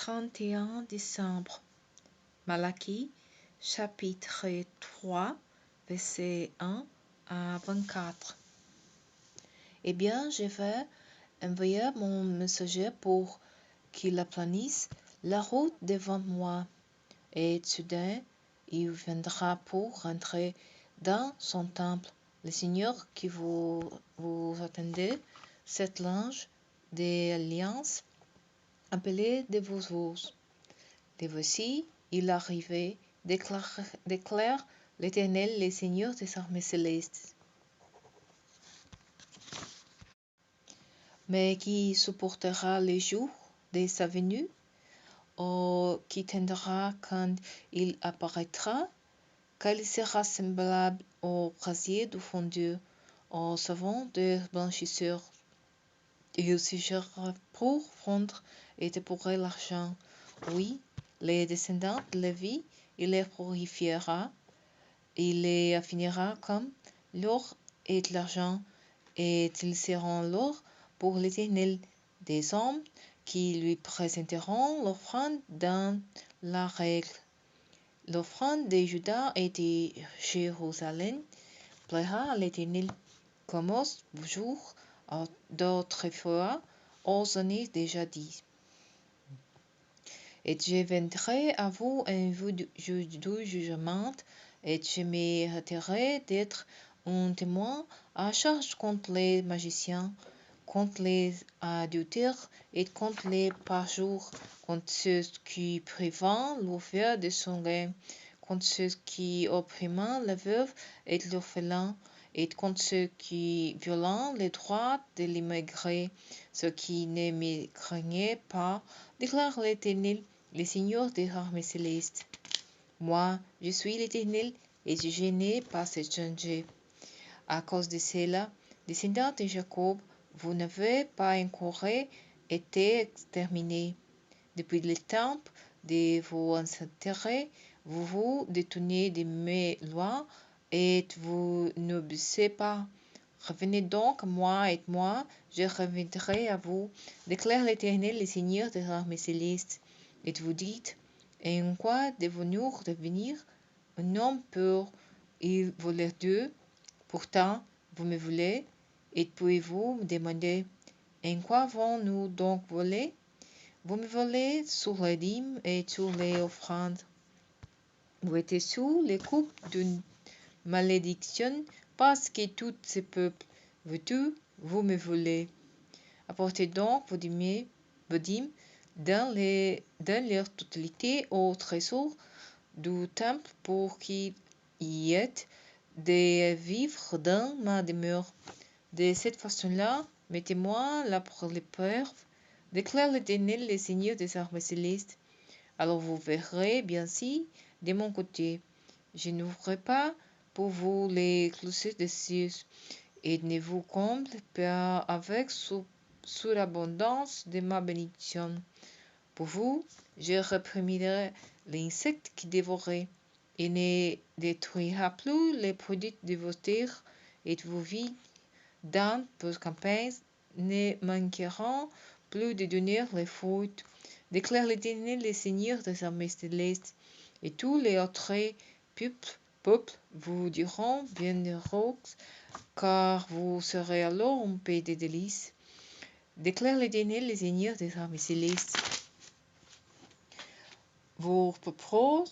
31 décembre. Malachie, chapitre 3, versets 1 à 24. Eh bien, je vais envoyer mon messager pour qu'il aplanisse la route devant moi. Et soudain, il viendra pour rentrer dans son temple. Le Seigneur qui vous attendez, cet ange de l'Alliance, appelé de vos voix. Et voici, il arrivait, déclare l'Éternel, le Seigneur des armées célestes. Mais qui supportera les jours de sa venue, ou qui tiendra quand il apparaîtra, car il sera semblable au brasier du fondu, au savon de blanchisseur. Il suggérera pour fondre et déporer l'argent. Oui, les descendants de Lévi, il les purifiera, il les affinera comme l'or et de l'argent, et ils seront l'or pour l'Éternel. Des hommes qui lui présenteront l'offrande dans la règle. L'offrande de Juda et de Jérusalem plaira à l'Éternel, comme aux jours d'autrefois, aux années déjà dites. Et je viendrai à vous un jour du jugement, et je mériterai d'être un témoin à charge contre les magiciens, contre les adultères et contre les parjures, contre ceux qui privent l'ouvert de son gain, contre ceux qui oppriment la veuve et l'orphelin, et contre ceux qui violent les droits de l'immigré, ceux qui ne me craignent pas, déclare l'Éternel, le Seigneur des armées célestes. Moi, je suis l'Éternel, et je n'ai pas changé. À cause de cela, descendants de Jacob, vous n'avez pas encore été exterminés. Depuis le temps de vos ancêtres, vous vous détournez de mes lois et vous n'obéissez pas. Revenez donc à moi et moi, je reviendrai à vous, déclare l'Éternel, le Seigneur des armées célestes. Et vous dites, et en quoi devons-nous devenir un homme pur et voler Dieu? Pourtant, vous me voulez, et puis-vous me demandez, en quoi vont-nous donc voler? Vous me volez sur les dîmes et sur les offrandes. Vous êtes sous les coups d'une malédiction, parce que tout ce peuple vous tue, vous me volez. Apportez donc vos dîmes dans leur totalité au trésor du temple pour qu'il y ait de vivre dans ma demeure. De cette façon-là, mettez-moi là pour l'épreuve, déclare l'Éternel, le Seigneur des armées célestes. Alors vous verrez bien si, de mon côté, je n'ouvrirai pas pour vous les clochers des cieux, et ne vous comble pas avec surabondance de ma bénédiction. Pour vous, je réprimerai l'insecte qui dévorait, et ne détruira plus les produits de vos terres, et vos vies dans vos campagnes ne manqueront plus de donner les fruits, déclare l'Éternel, le Seigneur des armées célestes. Et tous les autres peuples vous diront bienheureux, car vous serez alors un pays de délices, déclare l'Éternel, le Seigneur des armées célestes. Vos propos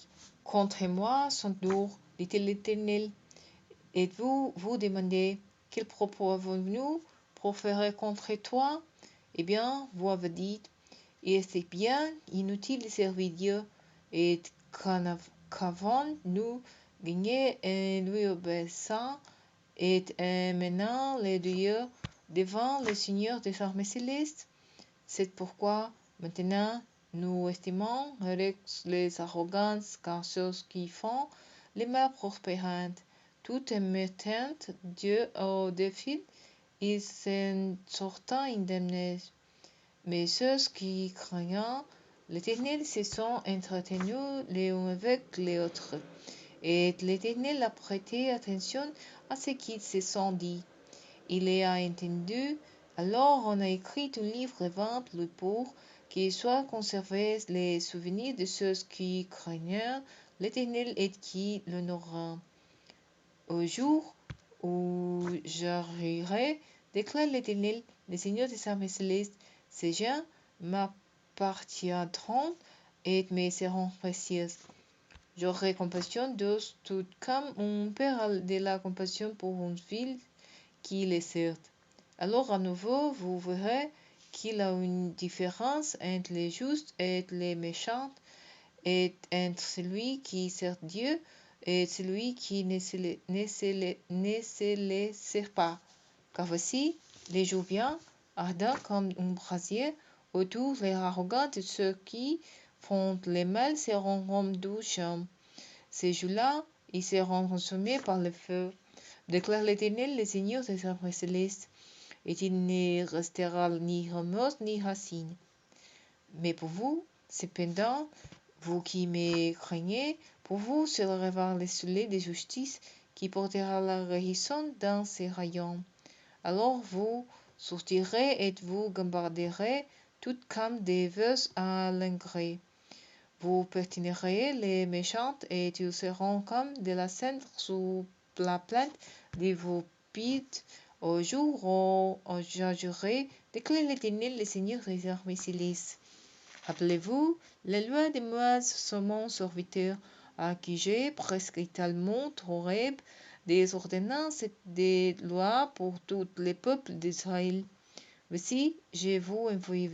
contre moi sont durs, dit l'Éternel, et vous vous demandez, quels propos avons-nous proférés contre toi? Eh bien, vous avez dit, et c'est bien inutile de servir Dieu, et qu'avons-nous gagné en lui obéissant et en menant les dieux devant le Seigneur des armées célestes? C'est pourquoi, maintenant, nous estimons avec les arrogances car ceux qui font les mal prospèrent. Tout en mettant Dieu au défi, ils s'en sortent indemnes. Mais ceux qui craignent l'Éternel se sont entretenus les uns avec les autres. Et l'Éternel a prêté attention à ce qu'ils se sont dit. Il a entendu Alors on a écrit un livre évangile pour qu'il soit conservé les souvenirs de ceux qui craignent l'Éternel et qui l'honorent. Au jour où j'arriverai, déclare l'Éternel, le Seigneur des armées célestes, ces gens m'appartiendront et me seront précieux. J'aurai compassion d'eux tout comme un père a de la compassion pour une fille qui les sert. Alors à nouveau, vous verrez qu'il y a une différence entre les justes et les méchants, et entre celui qui sert Dieu et celui qui ne se le sert pas. Car voici, les jours viennent, ardents comme un brasier, autour les arrogants de ceux qui font le mal seront comme du chaume. Ces jours-là, ils seront consommés par le feu, déclare l'Éternel, le Seigneur des armées célestes, et il ne restera ni remords ni racine. Mais pour vous, cependant, vous qui me craignez, pour vous se lèvera le soleil de justice qui portera la guérison dans ses rayons. Alors vous sortirez et vous gambarderez tout comme des veaux à l'ingré. Vous pertinerez les méchants et ils seront comme de la cendre sous la plainte de vos pieds au jour où j'agirai, déclare l'Éternel, le Seigneur des armées célestes. Rappelez-vous les lois de Moïse, mon serviteur, à qui j'ai prescrit tellement Horeb des ordonnances et des lois pour tous les peuples d'Israël. Voici, je vous envoie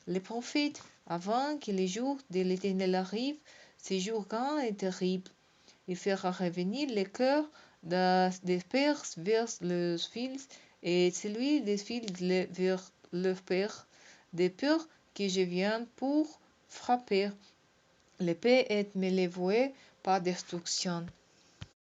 les prophètes avant que les jours de l'Éternel arrivent, ces jours grands et terribles. Il fera revenir le cœur des pères vers leurs fils et celui des fils vers leurs pères, de peur que je vienne pour frapper l'épée et me les vouer par destruction.